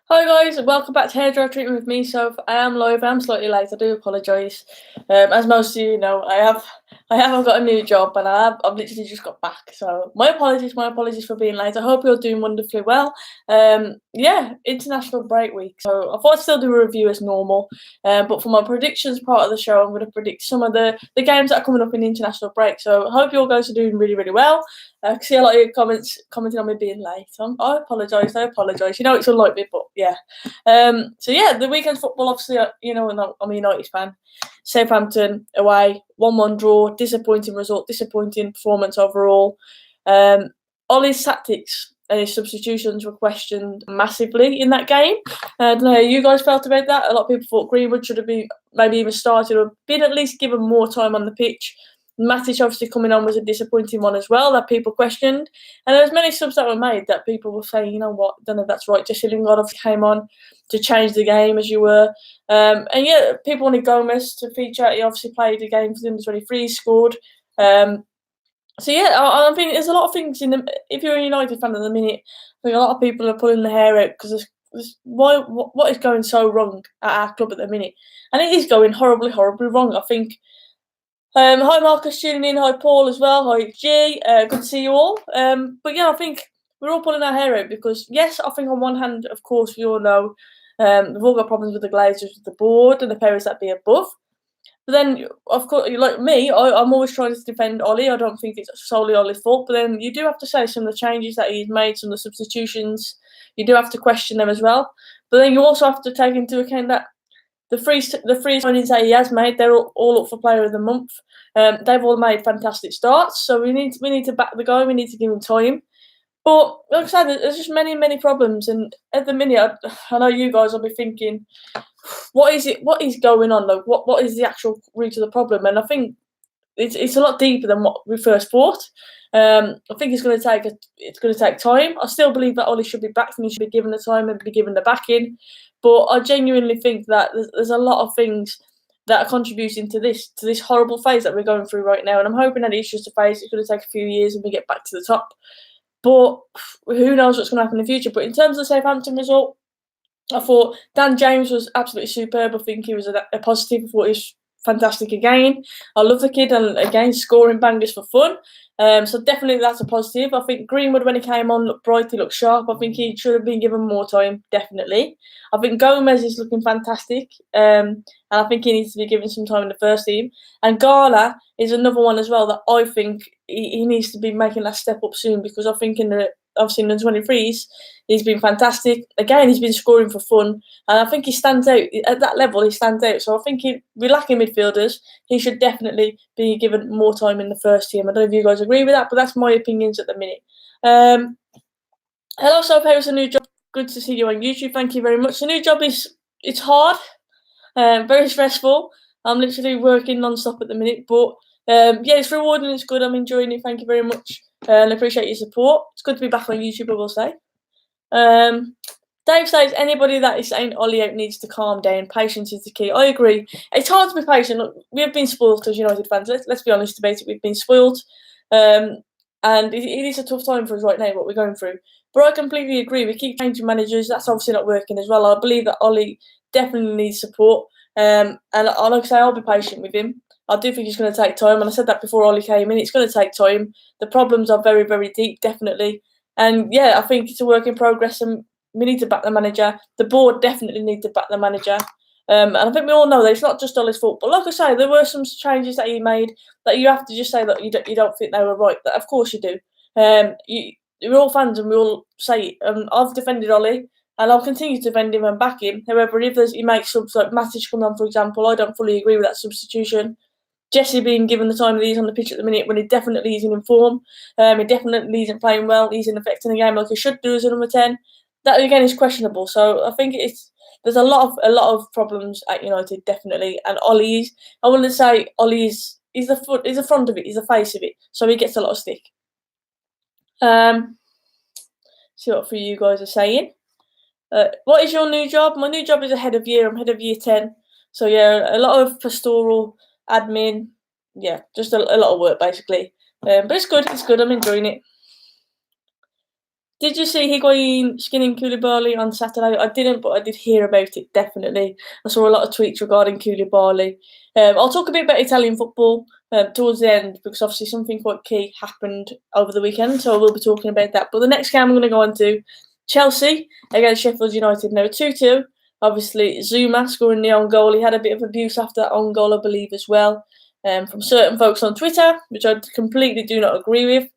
Hi guys, welcome back to Hairdryer Treatment with me. So I am live. I'm slightly late. I do apologise. As most of you know, I haven't got a new job, and I've literally just got back. So my apologies. My apologies for being late. I hope you're doing wonderfully well. Yeah, international break week. So I thought I'd still do a review as normal. But for my predictions part of the show, I'm going to predict some of the games that are coming up in the international break. So I hope you all guys are doing really, really well. I can see a lot of your commenting on me being late. I apologise. I apologise. You know it's unlike me, but yeah. So yeah, the weekend football. Obviously, I'm a United fan. Southampton away, 1-1 draw. Disappointing result. Disappointing performance overall. Ole's tactics and his substitutions were questioned massively in that game. I don't know how you guys felt about that. A lot of people thought Greenwood should have been maybe even started or been at least given more time on the pitch. Matic obviously coming on was a disappointing one as well that people questioned. And there was many subs that were made that people were saying, you know what, I don't know if that's right. Jesse Lingard obviously came on to change the game, as you were. And yeah, people wanted Gomez to feature. He obviously played the game for them. He was 23, he scored. So yeah, I think there's a lot of things in the. If you're a United fan at the minute, I think a lot of people are pulling their hair out because what is going so wrong at our club at the minute, and it is going horribly, horribly wrong. I think. Hi Marcus tuning in, hi Paul as well, hi G, good to see you all. But yeah, I think we're all pulling our hair out because yes, I think on one hand, of course, we all know we've all got problems with the Glazers, with the board and the powers that be above. But then, of course, like me, I'm always trying to defend Ollie. I don't think it's solely Ollie's fault. But then you do have to say some of the changes that he's made, some of the substitutions, you do have to question them as well. But then you also have to take into account that the three signings that he has made, they're all up for Player of the Month. They've all made fantastic starts, so we need to back the guy. We need to give him time. But like I said, there's just many problems, and at the minute, I know you guys will be thinking, what is it? What is going on? Like, what is the actual root of the problem? And I think it's a lot deeper than what we first thought. I think it's going to take time. I still believe that Ollie should be back and he should be given the time and be given the backing. But I genuinely think that there's a lot of things that are contributing to this horrible phase that we're going through right now. And I'm hoping that it's just a phase. It's going to take a few years and we get back to the top. But who knows what's going to happen in the future? But in terms of the Southampton result, I thought Dan James was absolutely superb. I think he was a positive. I thought he was fantastic again. I love the kid, and again, scoring bangers for fun. So definitely that's a positive. I think Greenwood, when he came on, looked bright, he looked sharp. I think he should have been given more time, definitely. I think Gomez is looking fantastic, and I think he needs to be given some time in the first team. And Gala is another one as well that I think he needs to be making that step up soon, because I think obviously in the 23s, he's been fantastic. Again, he's been scoring for fun, and I think he stands out at that level. He stands out. So I think we're lacking midfielders. He should definitely be given more time in the first team. I don't know if you guys agree with that, but that's my opinions at the minute. Hello, Sophie. It's a new job. Good to see you on YouTube. Thank you very much. The new job it's hard, very stressful. I'm literally working non-stop at the minute, but yeah, it's rewarding. It's good. I'm enjoying it. Thank you very much, and I appreciate your support. It's good to be back on YouTube, I will say. Dave says anybody that is saying Ollie out needs to calm down. Patience is the key. I agree. It's hard to be patient. Look, we have been spoiled as United fans. Let's be honest about it. We've been spoiled, and it is a tough time for us right now. What we're going through. But I completely agree. We keep changing managers. That's obviously not working as well. I believe that Ollie definitely needs support. And like I say, I'll be patient with him. I do think it's going to take time. And I said that before Ollie came in. It's going to take time. The problems are very, very deep, definitely. And yeah, I think it's a work in progress, and we need to back the manager. The board definitely need to back the manager. And I think we all know that it's not just Ollie's fault. But like I say, there were some changes that he made that you have to just say that you don't think they were right. That of course you do. We're all fans, and we all say it. I've defended Ollie, and I'll continue to defend him and back him. However, if he makes subs like Matic come on, for example, I don't fully agree with that substitution. Jesse being given the time that he's on the pitch at the minute when he definitely isn't in form. He definitely isn't playing well. He's in affecting the game like he should do as a number 10. That again is questionable. So I think there's a lot of problems at United, definitely. And Ollie's, I want to say Ollie's he's the front of it, he's the face of it. So he gets a lot of stick. See what for you guys are saying. What is your new job? My new job is a head of year. I'm head of year 10. So yeah, a lot of pastoral admin, yeah, just a lot of work basically. But it's good. I'm enjoying it. Did you see Higuain skinning Koulibaly on Saturday? I didn't, but I did hear about it, definitely. I saw a lot of tweets regarding Koulibaly. I'll talk a bit about Italian football towards the end because obviously something quite key happened over the weekend, so I will be talking about that. But the next game I'm going to go on to Chelsea against Sheffield United. Now 2-2. Obviously, Zuma scoring the own goal. He had a bit of abuse after that own goal, I believe, as well, from certain folks on Twitter, which I completely do not agree with.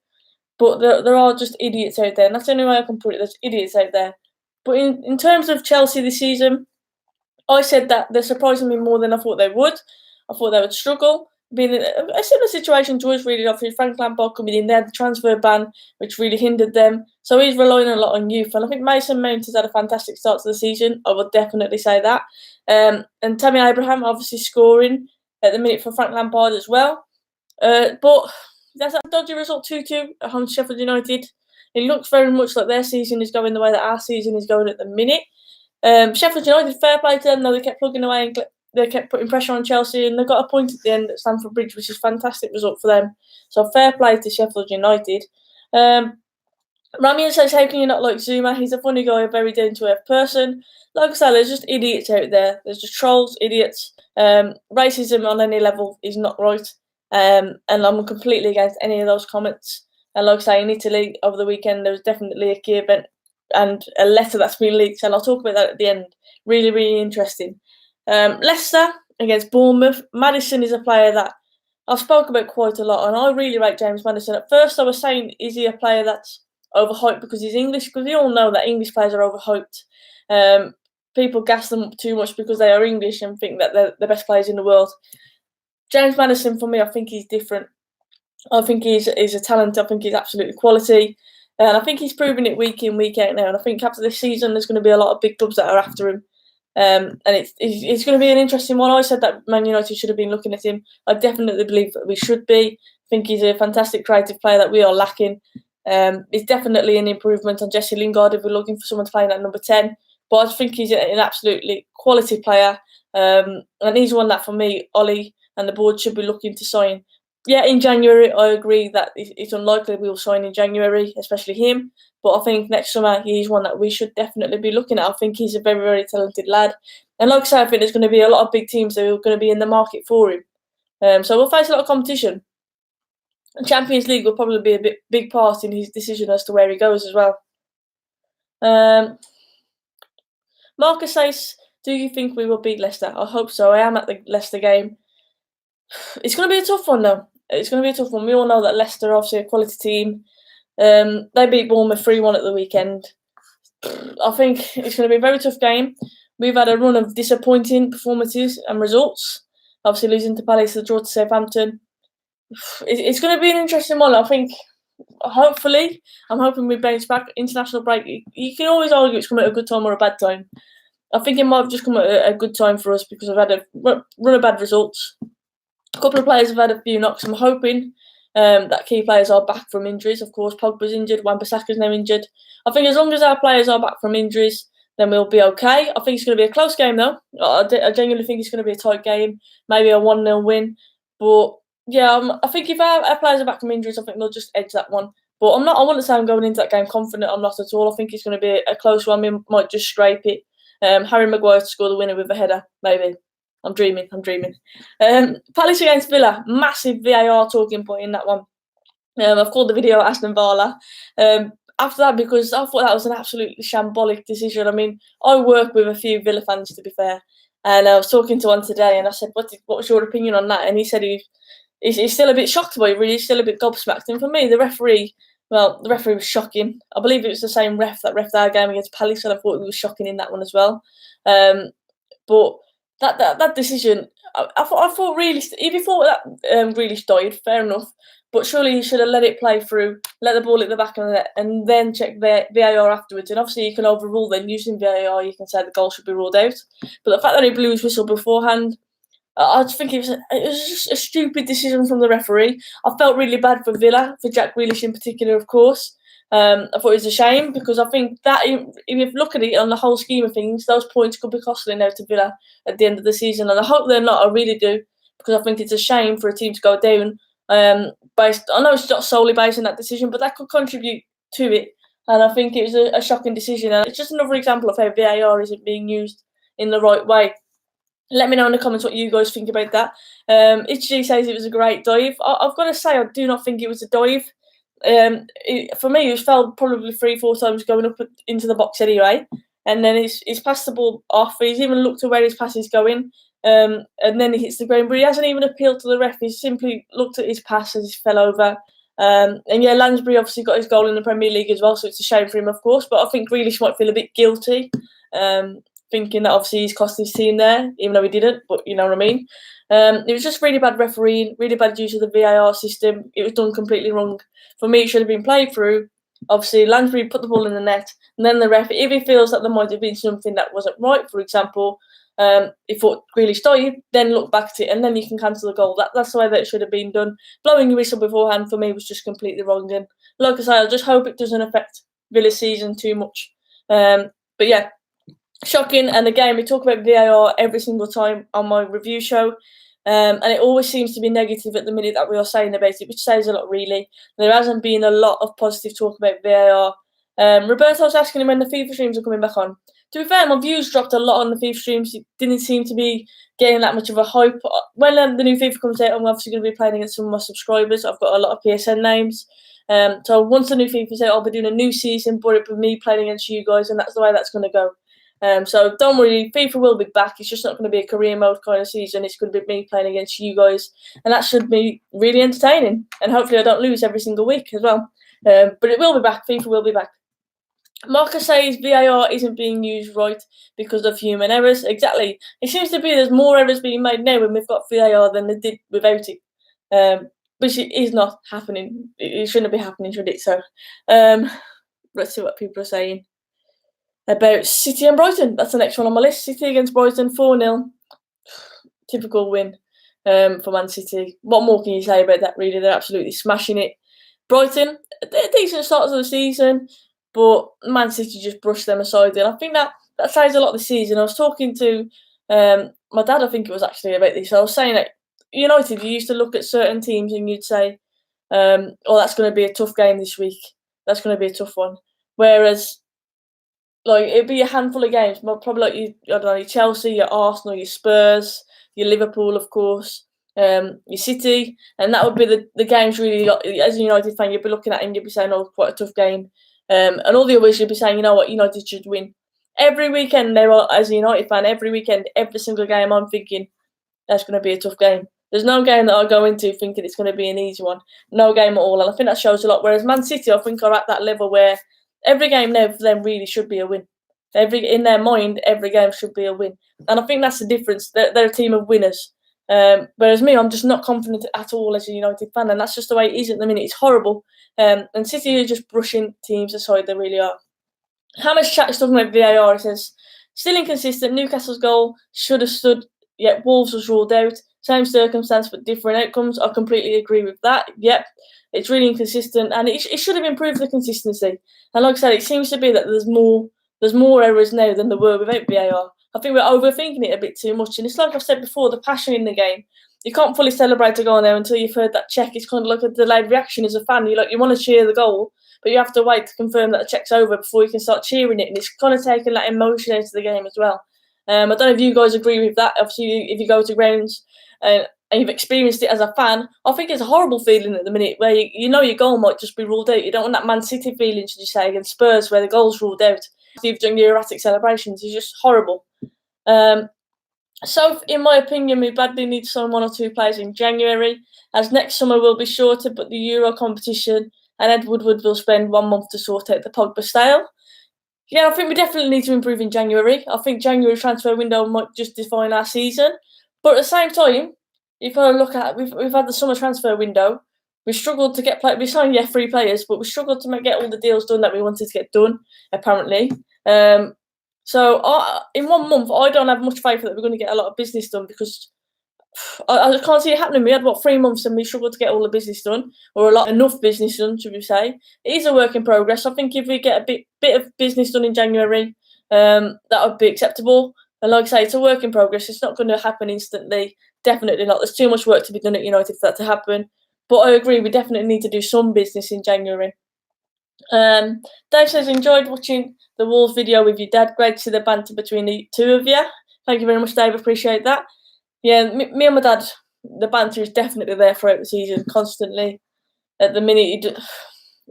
But there are just idiots out there, and that's the only way I can put it. There's idiots out there. But in terms of Chelsea this season, I said that they're surprising me more than I thought they would. I thought they would struggle. Being in a similar situation to us, really, obviously Frank Lampard coming in there, the transfer ban, which really hindered them. So he's relying a lot on youth. And I think Mason Mount has had a fantastic start to the season. I would definitely say that. And Tammy Abraham obviously scoring at the minute for Frank Lampard as well. But that's a dodgy result 2-2 at home to Sheffield United. It looks very much like their season is going the way that our season is going at the minute. Sheffield United, fair play to them, though they kept plugging away and they kept putting pressure on Chelsea, and they got a point at the end at Stamford Bridge, which is a fantastic result for them. So fair play to Sheffield United. Ramian says, how can you not like Zuma? He's a funny guy, a very down-to-earth person. Like I said, there's just idiots out there. There's just trolls, idiots. Racism on any level is not right. And I'm completely against any of those comments. And like I say, in Italy over the weekend, there was definitely a key event and a letter that's been leaked, and I'll talk about that at the end. Really, really interesting. Leicester against Bournemouth. Maddison is a player that I've spoken about quite a lot, and I really rate James Maddison. At first, I was saying, is he a player that's overhyped because he's English? Because we all know that English players are overhyped. People gas them up too much because they are English and think that they're the best players in the world. James Maddison, for me, I think he's different. I think he's a talent. I think he's absolutely quality. And I think he's proving it week in, week out now. And I think after this season, there's going to be a lot of big clubs that are after him. And it's going to be an interesting one. I said that Man United should have been looking at him. I definitely believe that we should be. I think he's a fantastic creative player that we are lacking. It's definitely an improvement on Jesse Lingard if we're looking for someone to play in at number 10. But I think he's an absolutely quality player. And he's one that, for me, OLE and the board should be looking to sign. Yeah, in January, I agree that it's unlikely we will sign in January, especially him. But I think next summer, he's one that we should definitely be looking at. I think he's a very, very talented lad. And like I said, I think there's going to be a lot of big teams that are going to be in the market for him. So we'll face a lot of competition. And Champions League will probably be a big part in his decision as to where he goes as well. Marcus says, do you think we will beat Leicester? I hope so. I am at the Leicester game. It's going to be a tough one, though. It's going to be a tough one. We all know that Leicester are obviously a quality team. They beat Bournemouth 3-1 at the weekend. I think it's going to be a very tough game. We've had a run of disappointing performances and results. Obviously losing to Palace, the draw to Southampton. It's going to be an interesting one. I think, hopefully, I'm hoping we bounce back. International break, you can always argue it's come at a good time or a bad time. I think it might have just come at a good time for us because we've had a run of bad results. A couple of players have had a few knocks. I'm hoping that key players are back from injuries. Of course, Pogba's injured, Wan-Bissaka's now injured. I think as long as our players are back from injuries, then we'll be okay. I think it's going to be a close game, though. I genuinely think it's going to be a tight game, maybe a 1-0 win. But yeah, I think if our players are back from injuries, I think they'll just edge that one. But I wouldn't say I'm going into that game confident. I'm not at all. I think it's going to be a close one. We might just scrape it. Harry Maguire to score the winner with a header, maybe. I'm dreaming. Palace against Villa, massive VAR talking point in that one. I've called the video ASTON VARLLA. After that, because I thought that was an absolutely shambolic decision. I mean, I work with a few Villa fans, to be fair, and I was talking to one today, and I said, "What was your opinion on that?" And he said he's still a bit shocked by it. Really, he's still a bit gobsmacked. And for me, the referee was shocking. I believe it was the same ref that reffed our game against Palace, and I thought it was shocking in that one as well. But that decision, I thought really, if he thought that Grealish died, fair enough. But surely he should have let it play through, let the ball hit the back of the net, and then check VAR afterwards. And obviously you can overrule then. Using VAR, you can say the goal should be ruled out. But the fact that he blew his whistle beforehand, I just think it was just a stupid decision from the referee. I felt really bad for Villa, for Jack Grealish in particular, of course. I thought it was a shame because I think that if you look at it on the whole scheme of things, those points could be costly now to Villa at the end of the season. And I hope they're not, I really do, because I think it's a shame for a team to go down. I know it's not solely based on that decision, but that could contribute to it. and I think it was a shocking decision. And it's just another example of how VAR isn't being used in the right way. Let me know in the comments what you guys think about that. Itchy says it was a great dive. I've got to say, I do not think it was a dive. For me, it fell probably 3-4 times going up into the box anyway. And then he's passed the ball off. He's even looked at where his pass is going. And then he hits the ground. But he hasn't even appealed to the ref. He's simply looked at his pass as he fell over. And yeah, Lansbury obviously got his goal in the Premier League as well, so it's a shame for him, of course. But I think Grealish might feel a bit guilty. Thinking that obviously he's cost his team there, even though he didn't, but you know what I mean. It was just really bad refereeing, really bad use of the VAR system. It was done completely wrong. For me, it should have been played through. Obviously, Lansbury put the ball in the net, and then the ref, if he feels that there might have been something that wasn't right, for example, he thought Grealish dived, then look back at it, and then you can cancel the goal. That's the way that it should have been done. Blowing a whistle beforehand, for me, was just completely wrong. And like I say, I just hope it doesn't affect Villa's season too much. But yeah, shocking. And again, we talk about VAR every single time on my review show. And it always seems to be negative at the minute that we are saying about it, which says a lot, really. There hasn't been a lot of positive talk about VAR. Roberto's asking him when the FIFA streams are coming back on. To be fair, my views dropped a lot on the FIFA streams. It didn't seem to be getting that much of a hype. When the new FIFA comes out, I'm obviously going to be playing against some of my subscribers. I've got a lot of PSN names. So once the new FIFA's out, I'll be doing a new season, but it'll be me playing against you guys, and that's the way that's going to go. So don't worry, FIFA will be back. It's just not going to be a career mode kind of season. It's going to be me playing against you guys, and that should be really entertaining. And hopefully I don't lose every single week as well. But it will be back. FIFA will be back. Marcus says VAR isn't being used right because of human errors. Exactly. It seems to be there's more errors being made now when we've got VAR than there did without it. Which is not happening. It shouldn't be happening, should it? So let's see what people are saying about City and Brighton. That's the next one on my list. City against Brighton, 4-0. Typical win for Man City. What more can you say about that, really? They're absolutely smashing it. Brighton, they're decent starts of the season, but Man City just brushed them aside. And I think that says a lot of the season. I was talking to my dad, I think it was actually, about this. I was saying that United, you used to look at certain teams and you'd say, oh, that's going to be a tough game this week. That's going to be a tough one. Whereas, like, it'd be a handful of games, probably like your Chelsea, your Arsenal, your Spurs, your Liverpool, of course, your City, and that would be the games really. As a United fan, you'd be looking at it and you'd be saying, "Oh, quite a tough game," and all the others you'd be saying, "You know what, United should win." Every weekend, as a United fan, every weekend, every single game, I'm thinking that's going to be a tough game. There's no game that I go into thinking it's going to be an easy one. No game at all, and I think that shows a lot. Whereas Man City, I think, are at that level where every game now for them really should be a win. In their mind, every game should be a win. And I think that's the difference. They're a team of winners. Whereas me, I'm just not confident at all as a United fan. And that's just the way it is at the minute. It's horrible. And City are just brushing teams aside. They really are. Hammer's chat is talking about VAR. It says, still inconsistent. Newcastle's goal should have stood, yet Wolves was ruled out. Same circumstance, but different outcomes. I completely agree with that. Yep. It's really inconsistent, and it should have improved the consistency. And like I said, it seems to be that there's more errors now than there were without VAR. I think we're overthinking it a bit too much. And it's like I've said before, the passion in the game. You can't fully celebrate a goal now until you've heard that check. It's kind of like a delayed reaction as a fan. You want to cheer the goal, but you have to wait to confirm that the check's over before you can start cheering it. And it's kind of taking that emotion out of the game as well. I don't know if you guys agree with that. Obviously, if you go to grounds and you've experienced it as a fan, I think it's a horrible feeling at the minute where you know your goal might just be ruled out. You don't want that Man City feeling, should you say, against Spurs where the goal's ruled out. You've done your erratic celebrations. It's just horrible. So, in my opinion, we badly need to sign 1 or 2 players in January, as next summer will be shorter, but the Euro competition and Ed Woodward will spend 1 month to sort out the Pogba style. Yeah, I think we definitely need to improve in January. I think January transfer window might just define our season. But at the same time, you've got to look at, we've had the summer transfer window. We struggled to get we signed 3 players, but we struggled to get all the deals done that we wanted to get done, apparently. So in 1 month, I don't have much faith that we're going to get a lot of business done because I can't see it happening. We had 3 months and we struggled to get all the business done, or enough business done, should we say? It is a work in progress. I think if we get a bit of business done in January, that would be acceptable. And like I say, it's a work in progress. It's not going to happen instantly. Definitely not. There's too much work to be done at United for that to happen. But I agree, we definitely need to do some business in January. Dave says, enjoyed watching the Wolves video with your dad. Great to see the banter between the two of you. Thank you very much, Dave. Appreciate that. Yeah, me and my dad, the banter is definitely there throughout the season, constantly. At the minute,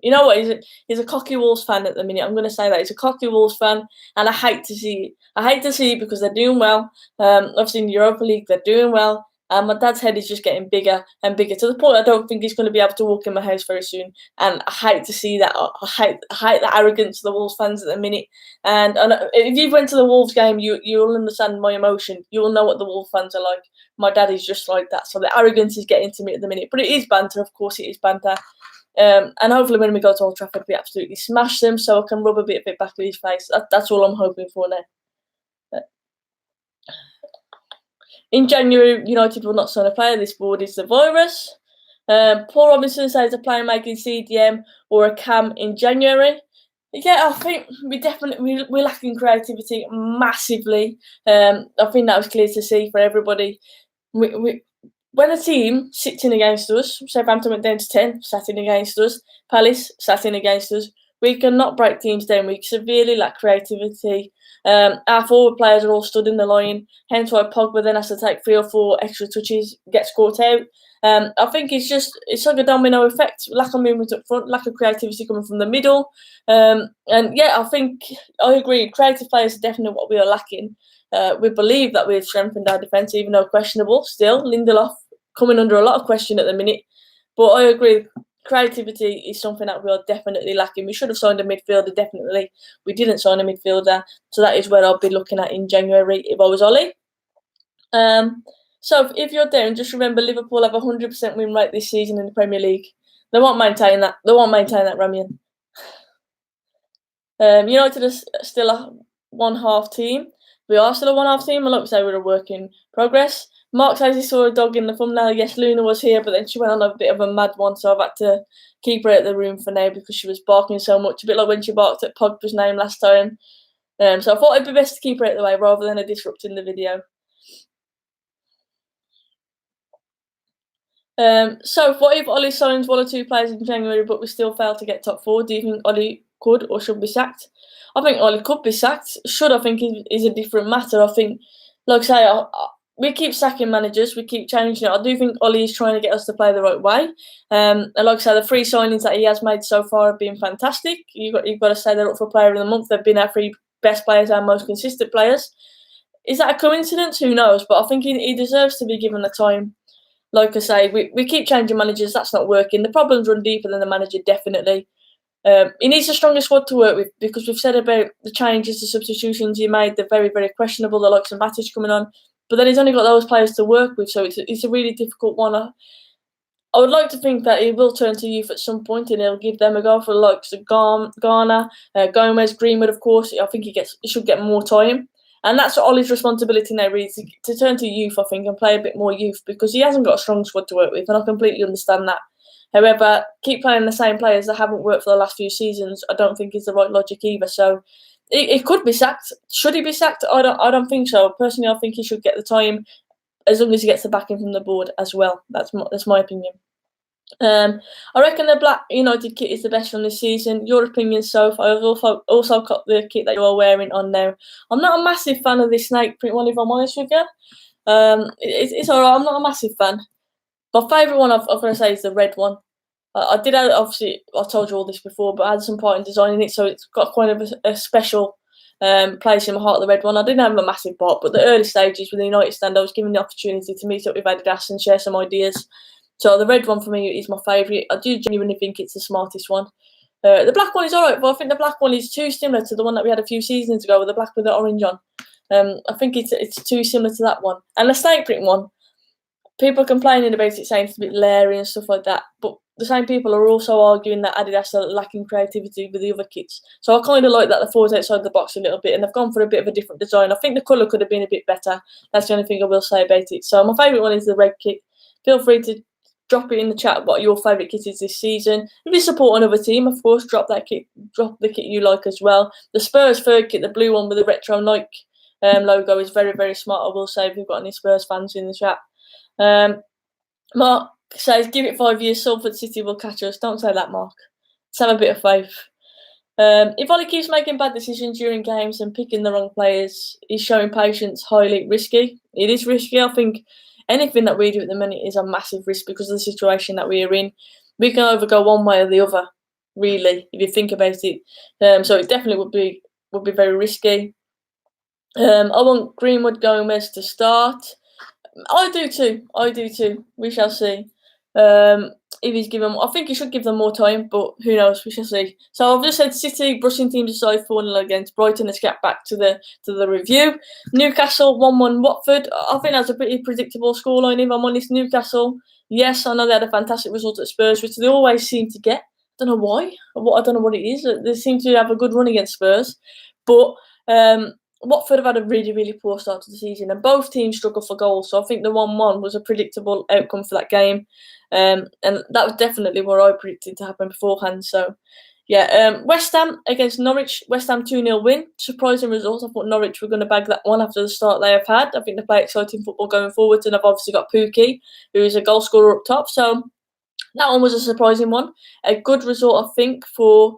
you know what? He's a cocky Wolves fan at the minute. I'm going to say that he's a cocky Wolves fan, and I hate to see it. I hate to see it because they're doing well. Obviously in the Europa League, they're doing well. And my dad's head is just getting bigger and bigger to the point I don't think he's going to be able to walk in my house very soon. And I hate to see that. I hate the arrogance of the Wolves fans at the minute. And if you went to the Wolves game, you'll understand my emotion. You'll know what the Wolves fans are like. My dad is just like that. So the arrogance is getting to me at the minute. But it is banter, of course it is banter. And hopefully when we go to Old Trafford, we absolutely smash them so I can rub a bit of it back in his face. That's all I'm hoping for now. In January, United will not sign a player. This board is the virus. Paul Robinson says a player making CDM or a cam in January. Yeah, I think we're lacking creativity massively. I think that was clear to see for everybody. When a team sits in against us, Southampton went down to 10, sat in against us, Palace sat in against us, we cannot break teams down. We severely lack creativity. Our forward players are all stood in the line, hence why Pogba then has to take 3 or 4 extra touches, gets caught out. I think it's like a domino effect. Lack of movement up front, lack of creativity coming from the middle. And yeah, I agree. Creative players are definitely what we are lacking. We believe that we've strengthened our defence, even though questionable. Still, Lindelof coming under a lot of question at the minute. But I agree, creativity is something that we are definitely lacking. We should have signed a midfielder, definitely. We didn't sign a midfielder. So that is where I'll be looking at in January if I was Ollie. So if you're down, just remember Liverpool have a 100% win rate this season in the Premier League. They won't maintain that. Ramian. United are still a one-half team. We are still a one-half team, and like we say, we're a work in progress. Mark says he saw a dog in the thumbnail. Yes, Luna was here, but then she went on a bit of a mad one, so I've had to keep her out of the room for now because she was barking so much, a bit like when she barked at Pogba's name last time. So I thought it'd be best to keep her out of the way rather than her disrupting the video. So what if Ollie signs 1 or 2 players in January but we still fail to get top 4? Do you think Ollie could or should be sacked? I think Ollie could be sacked. Should, I think, is a different matter. I think, like I say, we keep sacking managers, we keep changing it. I do think Ollie is trying to get us to play the right way. And like I say, the 3 signings that he has made so far have been fantastic. You've got to say they're up for Player of the Month. They've been our 3 best players, our most consistent players. Is that a coincidence? Who knows? But I think he deserves to be given the time. Like I say, we keep changing managers. That's not working. The problems run deeper than the manager, definitely. He needs a stronger squad to work with because we've said about the changes, the substitutions he made. They're very, very questionable. The likes of Matic coming on. But then he's only got those players to work with, so it's a really difficult one. I would like to think that he will turn to youth at some point and he'll give them a go for the likes of Garner, Gomez, Greenwood, of course. I think he should get more time. And that's Ollie's responsibility now, really, to turn to youth, I think, and play a bit more youth because he hasn't got a strong squad to work with, and I completely understand that. However, keep playing the same players that haven't worked for the last few seasons, I don't think is the right logic either. So it could be sacked. Should he be sacked? I don't think so. Personally, I think he should get the time as long as he gets the backing from the board as well. That's my opinion. I reckon the Black United kit is the best from this season. Your opinion, Soph? I've also got the kit that you're wearing on now. I'm not a massive fan of this snake print one, if I'm honest with you. It's alright. I'm not a massive fan. My favourite one I've got to say is the red one. I did have, obviously, I told you all this before, but I had some part in designing it, so it's got kind of a special place in my heart, the red one. I didn't have a massive part, but the early stages with the United stand, I was given the opportunity to meet up with Adidas and share some ideas. So the red one for me is my favourite. I do genuinely think it's the smartest one. The black one is alright, but I think the black one is too similar to the one that we had a few seasons ago with the black with the orange on. I think it's too similar to that one. And the snake print one, people are complaining about it, saying it's a bit leery and stuff like that. But the same people are also arguing that Adidas are lacking creativity with the other kits. So I kind of like that the thought outside the box a little bit, and they've gone for a bit of a different design. I think the colour could have been a bit better. That's the only thing I will say about it. So my favourite one is the red kit. Feel free to drop it in the chat what your favourite kit is this season. If you support another team, of course, drop the kit you like as well. The Spurs third kit, the blue one with the retro Nike logo, is very, very smart, I will say, if you've got any Spurs fans in the chat. Mark says, give it 5 years, Salford City will catch us. Don't say that, Mark. Let's have a bit of faith. If Ollie keeps making bad decisions during games and picking the wrong players, he's showing patience, highly risky. It is risky. I think anything that we do at the minute is a massive risk because of the situation that we are in. We can either go one way or the other, really, if you think about it. So it definitely would be very risky. I want Greenwood Gomez to start. I do too. I do too. We shall see. If he's given, I think he should give them more time, but who knows? We shall see. So I've just said City brushing teams aside 4-0 against Brighton. Let's get back to the review. Newcastle 1-1 Watford. I think that's a pretty predictable scoreline. If I'm honest, Newcastle. Yes, I know they had a fantastic result at Spurs, which they always seem to get. I don't know why. I don't know what it is. They seem to have a good run against Spurs, but Watford have had a really, really poor start to the season, and both teams struggle for goals. So I think the 1-1 was a predictable outcome for that game, and that was definitely what I predicted to happen beforehand. So, yeah, West Ham against Norwich. West Ham 2-0 win. Surprising result. I thought Norwich were going to bag that one after the start they have had. I think they play exciting football going forward, and I've obviously got Pukki, who is a goal scorer up top. So that one was a surprising one. A good result, I think, for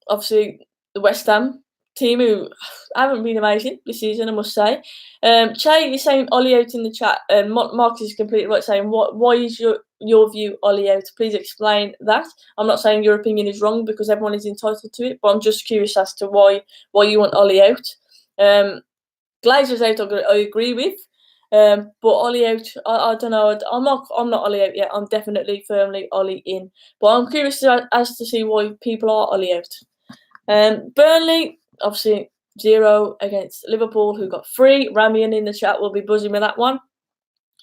obviously the West Ham team, who haven't been amazing this season, I must say. Che is saying Ollie out in the chat, and Marcus is completely right, saying why is your view Ollie out? Please explain that. I'm not saying your opinion is wrong because everyone is entitled to it, but I'm just curious as to why you want Ollie out. Glazer's out, I agree with. But Ollie out, I don't know. I'm not Ollie out yet. I'm definitely firmly Ollie in. But I'm curious as to see why people are Ollie out. Burnley, obviously 0 against Liverpool, who got 3. Ramian in the chat will be buzzing with that one.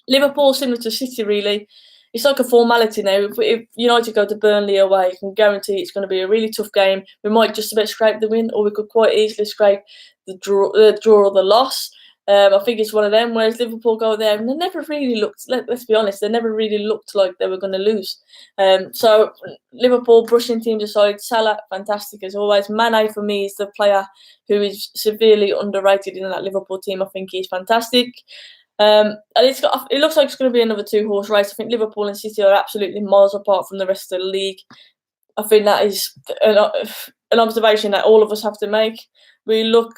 Liverpool, similar to City, really. It's like a formality now. If United go to Burnley away, you can guarantee it's going to be a really tough game. We might just about scrape the win, or we could quite easily scrape the draw or the loss. I think it's one of them. Whereas Liverpool go there, and they never really looked. Let's be honest, they never really looked like they were going to lose. So Liverpool brushing teams aside. Salah, fantastic as always. Mane for me is the player who is severely underrated in that Liverpool team. I think he's fantastic. And it looks like it's going to be another 2-horse race. I think Liverpool and City are absolutely miles apart from the rest of the league. I think that is an observation that all of us have to make. We look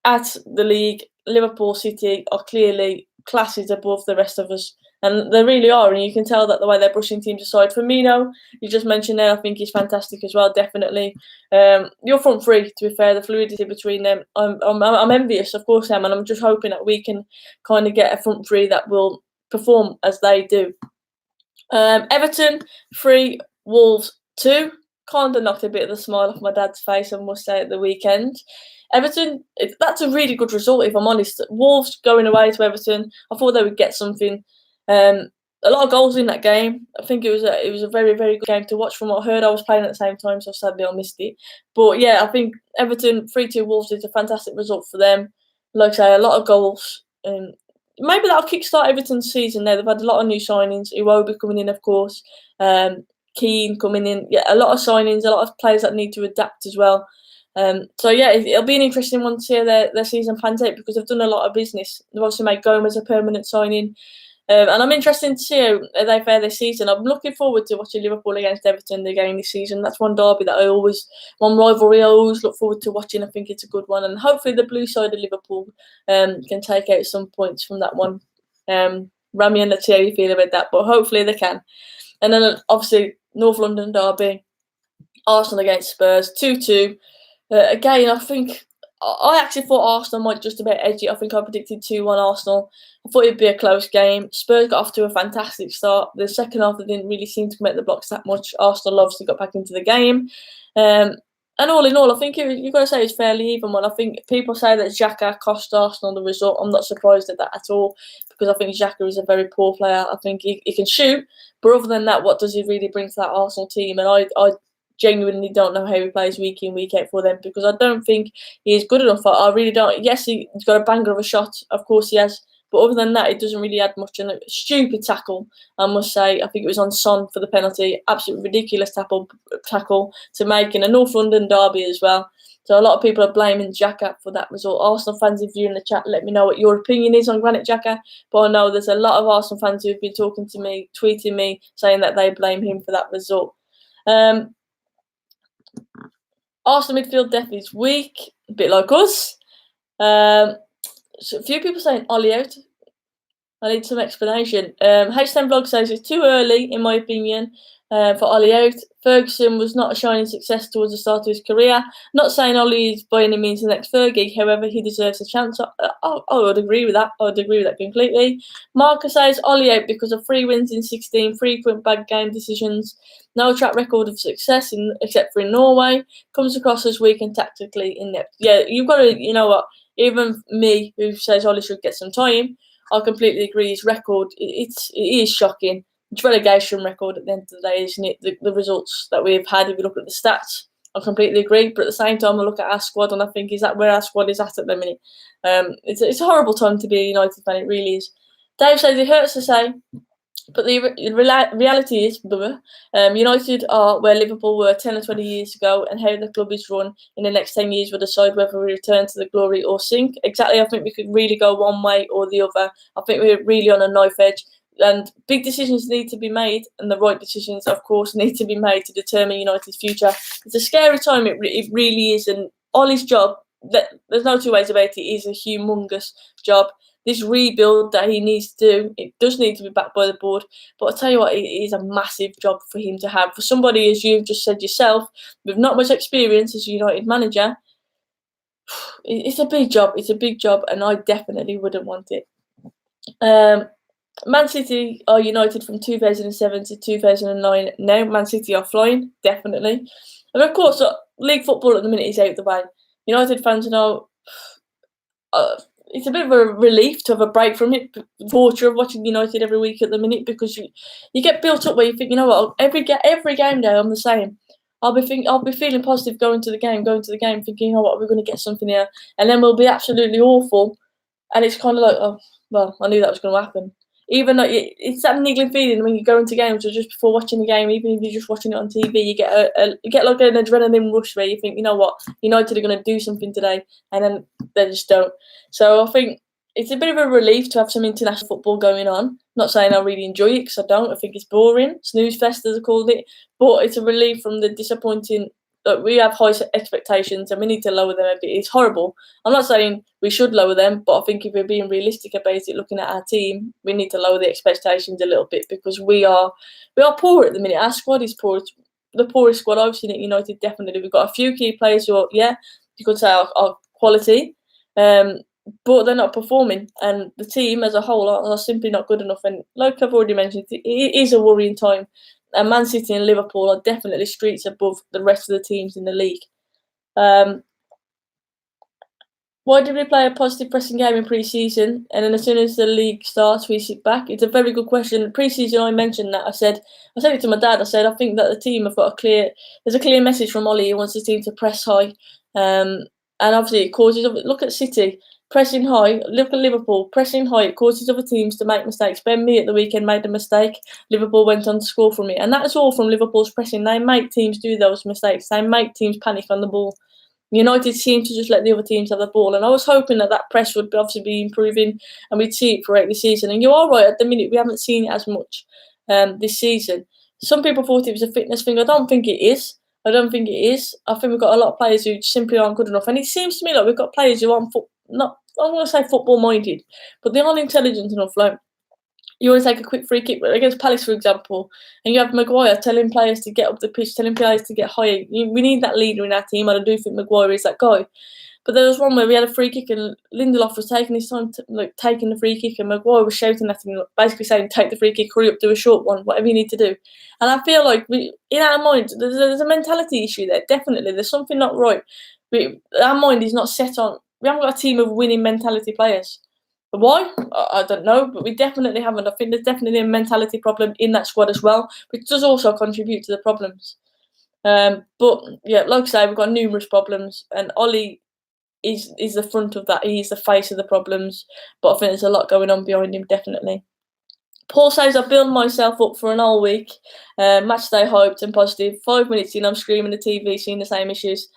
at the league. Liverpool, City are clearly classes above the rest of us, and they really are. And you can tell that the way they're brushing teams aside. Firmino, you just mentioned there, I think he's fantastic as well. Definitely, your front three. To be fair, the fluidity between them, I'm envious, of course, and I'm just hoping that we can kind of get a front three that will perform as they do. Everton 3, Wolves 2. Kind of knocked a bit of the smile off my dad's face, I must say, at the weekend. Everton, that's a really good result, if I'm honest. Wolves going away to Everton, I thought they would get something. A lot of goals in that game. I think it was a very, very good game to watch. From what I heard, I was playing at the same time, so sadly I missed it. But yeah, I think Everton 3-2 Wolves is a fantastic result for them. Like I say, a lot of goals. Maybe that'll kickstart Everton's season now. They've had a lot of new signings. Iwobi coming in, of course. Keane coming in. Yeah, a lot of signings, a lot of players that need to adapt as well. So yeah, it'll be an interesting one to see how their season pans out, because they've done a lot of business. They've obviously made Gomez a permanent signing. And I'm interested to see how they fare this season. I'm looking forward to watching Liverpool against Everton again this season. That's one derby that one rivalry I always look forward to watching. I think it's a good one. And hopefully the blue side of Liverpool can take out some points from that one. Rami, and let's see how you feel about that. But hopefully they can. And then obviously North London derby, Arsenal against Spurs, 2-2. Again, I think I actually thought Arsenal might just about edge it. I think I predicted 2-1 Arsenal. I thought it'd be a close game. Spurs got off to a fantastic start. The second half, they didn't really seem to commit the blocks that much. Arsenal obviously got back into the game. And all in all, I think you've got to say it's fairly even one. I think people say that Xhaka cost Arsenal the result. I'm not surprised at that at all, because I think Xhaka is a very poor player. I think he can shoot, but other than that, what does he really bring to that Arsenal team? And I genuinely don't know how he plays week in, week out for them, because I don't think he is good enough. I really don't. Yes, he's got a banger of a shot. Of course he has. But other than that, it doesn't really add much. And a stupid tackle, I must say. I think it was on Son for the penalty. Absolutely ridiculous tackle to make in a North London derby as well. So a lot of people are blaming Xhaka for that result. Arsenal fans, if you're in the chat, let me know what your opinion is on Granit Xhaka. But I know there's a lot of Arsenal fans who've been talking to me, tweeting me, saying that they blame him for that result. Arsenal midfield depth is weak, a bit like us. So a few people saying Ollie out. I need some explanation. H10 Vlog says it's too early, in my opinion, for Ollie out. Ferguson was not a shining success towards the start of his career. Not saying Ollie is by any means the next Fergie, however, he deserves a chance. I would agree with that. I would agree with that completely. Marcus says Ollie out because of 3 wins in 16, frequent bad game decisions, no track record of success except for in Norway, comes across as weak and tactically inept. Yeah, you've got to, you know what, even me, who says Ollie should get some time, I completely agree. His record, it is shocking. It's relegation record at the end of the day, isn't it? The results that we've had, if you look at the stats, I completely agree. But at the same time, I look at our squad and I think, is that where our squad is at the minute? It's a horrible time to be a United fan. It really is. Dave says it hurts to say, but the reality is, United are where Liverpool were 10 or 20 years ago, and how the club is run in the next 10 years will decide whether we return to the glory or sink. Exactly, I think we could really go one way or the other. I think we're really on a knife edge, and big decisions need to be made, and the right decisions, of course, need to be made to determine United's future. It's a scary time, it really is, and Ollie's job, there's no two ways about it, is a humongous job. This rebuild that he needs to do, it does need to be backed by the board. But I tell you what, it is a massive job for him to have. For somebody, as you've just said yourself, with not much experience as a United manager, it's a big job. It's a big job, and I definitely wouldn't want it. Man City are United from 2007 to 2009. Now Man City are flying, definitely. And of course, league football at the minute is out the way. United fans know... it's a bit of a relief to have a break from it, the torture of watching United every week at the minute, because you get built up where you think, you know what, every game day I'm the same. I'll be feeling positive going to the game, thinking, you know what, we're going to get something here, and then we'll be absolutely awful, and it's kind of like, oh, well, I knew that was going to happen. Even though it's that niggling feeling when you go into games or just before watching the game, even if you're just watching it on TV, you get like an adrenaline rush where you think, you know what, United are going to do something today, and then they just don't. So I think it's a bit of a relief to have some international football going on. Not saying I really enjoy it, because I don't. I think it's boring. Snoozefest, as I called it. But it's a relief from the disappointing... Look, we have high expectations and we need to lower them a bit. It's horrible. I'm not saying we should lower them, but I think if we're being realistic about it, looking at our team, we need to lower the expectations a little bit, because we are poor at the minute. Our squad is poor. It's the poorest squad I've seen at United, definitely. We've got a few key players who are, you could say, are quality, but they're not performing, and the team as a whole are simply not good enough. And like I've already mentioned, it is a worrying time. And Man City and Liverpool are definitely streets above the rest of the teams in the league. Why did we play a positive pressing game in pre-season, and then as soon as the league starts, we sit back? It's a very good question. Pre-season, I mentioned that. I said it to my dad. I said, I think that the team have got there's a clear message from Ollie. He wants the team to press high. And obviously it causes... Look at City. Pressing high, look at Liverpool, pressing high, it causes other teams to make mistakes. Ben Mee at the weekend made a mistake, Liverpool went on to score from it, and that's all from Liverpool's pressing. They make teams do those mistakes, they make teams panic on the ball. United seem to just let the other teams have the ball, and I was hoping that press would obviously be improving and we'd see it throughout the season. And you are right, at the minute we haven't seen it as much this season. Some people thought it was a fitness thing. I don't think it is. I think we've got a lot of players who simply aren't good enough, and it seems to me like we've got players who aren't I'm going to say football minded, but they aren't intelligent enough. Like, you want to take a quick free kick against Palace, for example, and you have Maguire telling players to get up the pitch, telling players to get higher. We need that leader in our team, and I do think Maguire is that guy. But there was one where we had a free kick, and Lindelof was taking his time, taking the free kick, and Maguire was shouting at him, basically saying, "Take the free kick, hurry up, do a short one, whatever you need to do." And I feel like in our mind, there's a mentality issue there. Definitely, there's something not right. Our mind is not set on. We haven't got a team of winning mentality players. But why? I don't know, but we definitely haven't. I think there's definitely a mentality problem in that squad as well, which does also contribute to the problems. But yeah, like I say, we've got numerous problems, and Ollie is the front of that. He's the face of the problems, but I think there's a lot going on behind him, definitely. Paul says, I've built myself up for an whole week. Match day hyped and positive. 5 minutes in, I'm screaming at the TV, seeing the same issues.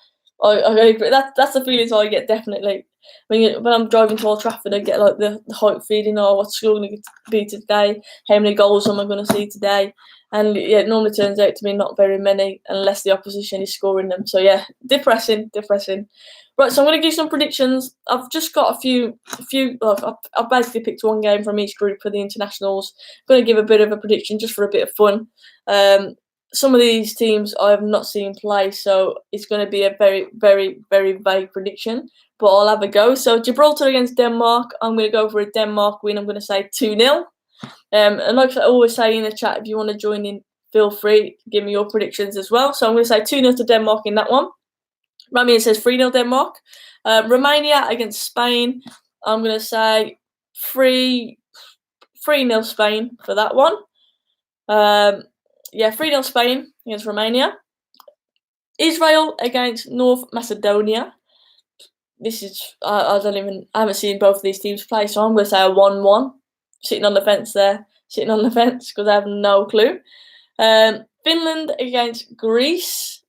I agree. That's the feelings I get, definitely. when I'm driving to Old Trafford, I get like the hype feeling, oh, what's score going to be today? How many goals am I going to see today? And yeah, it normally turns out to be not very many unless the opposition is scoring them. So yeah, depressing. Right, so I'm going to give some predictions. I've just got a few. I've basically picked one game from each group for the internationals. I'm going to give a bit of a prediction just for a bit of fun. Some of these teams I have not seen play, so it's going to be a very, very, very vague prediction. But I'll have a go. So Gibraltar against Denmark. I'm going to go for a Denmark win. I'm going to say 2-0. And like I always say in the chat, if you want to join in, feel free. Give me your predictions as well. So I'm going to say 2-0 to Denmark in that one. Ramian says 3-0 Denmark. Romania against Spain. I'm going to say 3-0 Spain for that one. 3-0 Spain against Romania. Israel against North Macedonia. This is I haven't seen both of these teams play, so I'm going to say a 1-1. Sitting on the fence there, because I have no clue. Finland against Greece.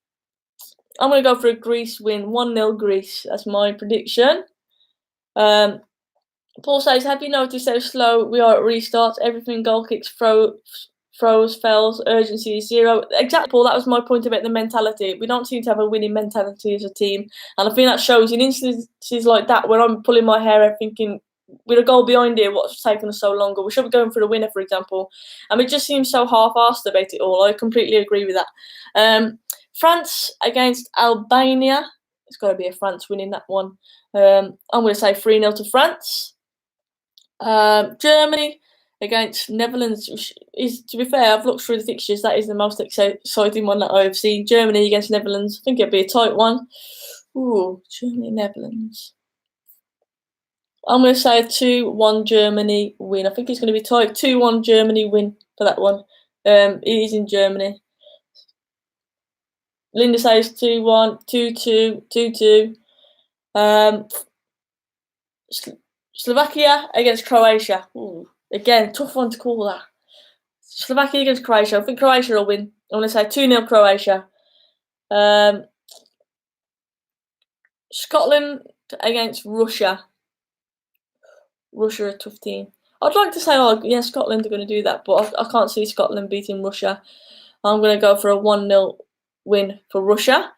I'm going to go for a Greece win, 1-0 Greece. That's my prediction. Paul says, have you noticed how slow we are at restarts? Everything, goal kicks, throws, fells, urgency is 0. Exactly, Paul, that was my point about the mentality. We don't seem to have a winning mentality as a team. And I think that shows in instances like that where I'm pulling my hair out thinking, with a goal behind here, what's taken us so long? We should be going for the winner, for example. And it just seems so half-arsed about it all. I completely agree with that. France against Albania. It's got to be a France winning that one. I'm going to say 3-0 to France. Germany against Netherlands is, to be fair, I've looked through the fixtures. That is the most exciting one that I've seen. Germany against Netherlands. I think it'll be a tight one. Ooh, Germany, Netherlands. I'm going to say a 2-1 Germany win. I think it's going to be tight. 2-1 Germany win for that one. It is in Germany. Linda says 2-1, 2-2, 2-2. Slovakia against Croatia. Ooh, again, tough one to call that. Slovakia against Croatia. I think Croatia will win. I'm going to say 2-0 Croatia. Scotland against Russia. Russia, a tough team. I'd like to say, Scotland are going to do that, but I can't see Scotland beating Russia. I'm going to go for a 1-0 win for Russia.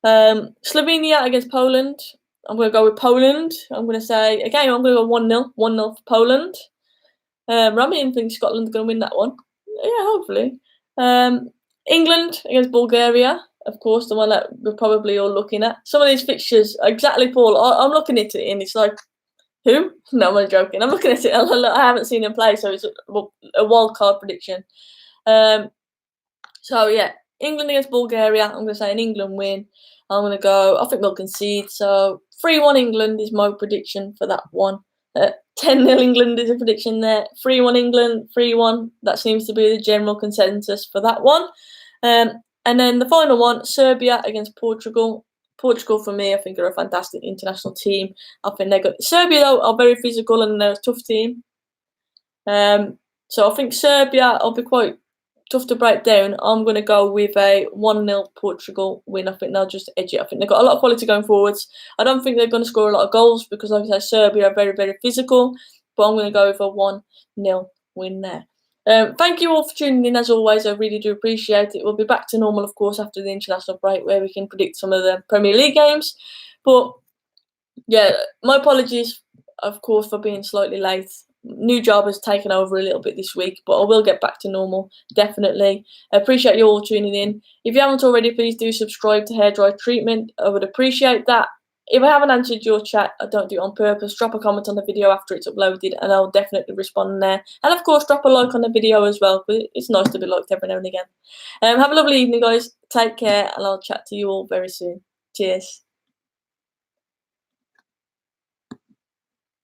Slovenia against Poland. I'm going to go with Poland. I'm going to say, again, I'm going to go 1-0. 1-0 for Poland. Ramian thinks Scotland's going to win that one. Yeah, hopefully. England against Bulgaria. Of course, the one that we're probably all looking at. Some of these fixtures, exactly, Paul. I'm looking at it and it's like, who? No, I'm joking. I'm looking at it. I haven't seen him play, so it's a wild card prediction. So, yeah, England against Bulgaria. I'm going to say an England win. I'm going to go, I think they'll concede. So, 3-1 England is my prediction for that one. 10-0 England is a prediction there. 3-1 England, 3-1. That seems to be the general consensus for that one. And then the final one, Serbia against Portugal. Portugal, for me, I think are a fantastic international team. I think they're good. Serbia, though, are very physical and they're a tough team. So I think Serbia will be quite tough to break down. I'm going to go with a 1-0 Portugal win. I think they'll just edge it. I think they've got a lot of quality going forwards. I don't think they're going to score a lot of goals because, like I said, Serbia are very, very physical. But I'm going to go with a 1-0 win there. Thank you all for tuning in, as always. I really do appreciate it. We'll be back to normal, of course, after the international break where we can predict some of the Premier League games. But, yeah, my apologies, of course, for being slightly late. New job has taken over a little bit this week, but I will get back to normal, definitely. I appreciate you all tuning in. If you haven't already, please do subscribe to Hair Dry Treatment. I would appreciate that. If I haven't answered your chat, I don't do it on purpose. Drop a comment on the video after it's uploaded and I'll definitely respond there. And of course, drop a like on the video as well, because it's nice to be liked every now and again. Have a lovely evening, guys. Take care, and I'll chat to you all very soon. Cheers.